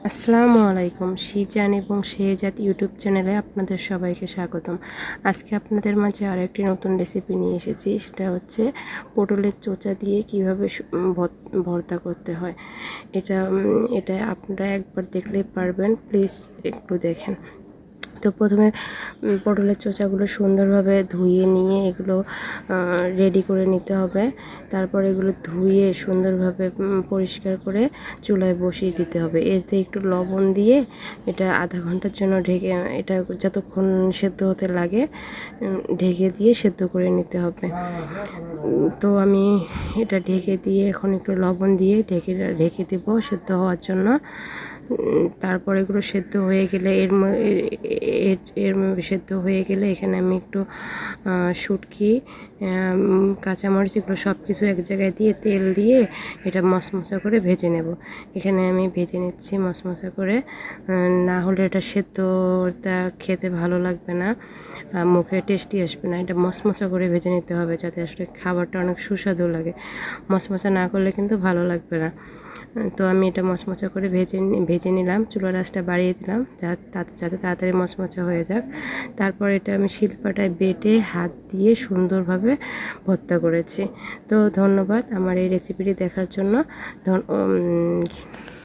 আসসালামু আলাইকুম। শিজান এবং শেহজাদ ইউটিউব চ্যানেলে আপনাদের সবাইকে স্বাগতম। আজকে আপনাদের মাঝে আরেকটি নতুন রেসিপি নিয়ে এসেছি। সেটা হচ্ছে পটলের চোচা দিয়ে কীভাবে ভর্তা করতে হয়। এটা আপনারা একবার দেখলেই পারবেন। প্লিজ একটু দেখেন। তো প্রথমে পটলের চোচাগুলো সুন্দরভাবে ধুয়ে নিয়ে এগুলো রেডি করে নিতে হবে। তারপর এগুলো ধুয়ে সুন্দরভাবে পরিষ্কার করে চুলায় বসিয়ে দিতে হবে। এতে একটু লবণ দিয়ে এটা আধা ঘন্টার জন্য ঢেকে, এটা যতক্ষণ সেদ্ধ হতে লাগে ঢেকে দিয়ে সেদ্ধ করে নিতে হবে। তো আমি এটা ঢেকে দিয়ে এখন একটু লবণ দিয়ে ঢেকে দেবো সেদ্ধ হওয়ার জন্য। তারপর এগুলো সেদ্ধ হয়ে গেলে সেদ্ধ হয়ে গেলে এখানে আমি একটু শুটকি, কাঁচামরিচ এগুলো সব কিছু এক জায়গায় দিয়ে তেল দিয়ে এটা মশমশা করে ভেজে নেব। এখানে আমি ভেজে নিচ্ছি মশমশা করে, না হলে এটা সেদ্ধটা খেতে ভালো লাগবে না, মুখে টেস্টি আসবে না। এটা মশমশা করে ভেজে নিতে হবে যাতে আসলে খাবারটা অনেক সুস্বাদু লাগে। মশমশা না করলে কিন্তু ভালো লাগবে না। তো আমি এটা মচমচা করে ভেজে নিলাম। চুলার আঁচটা বাড়িয়ে দিলাম যাতে তাড়াতাড়ি মচমচা হয়ে যাক। তারপর এটা আমি শিলপাটায় বেটে হাত দিয়ে সুন্দরভাবে ভর্তা করেছি। তো ধন্যবাদ আমার এই রেসিপিটি দেখার জন্য।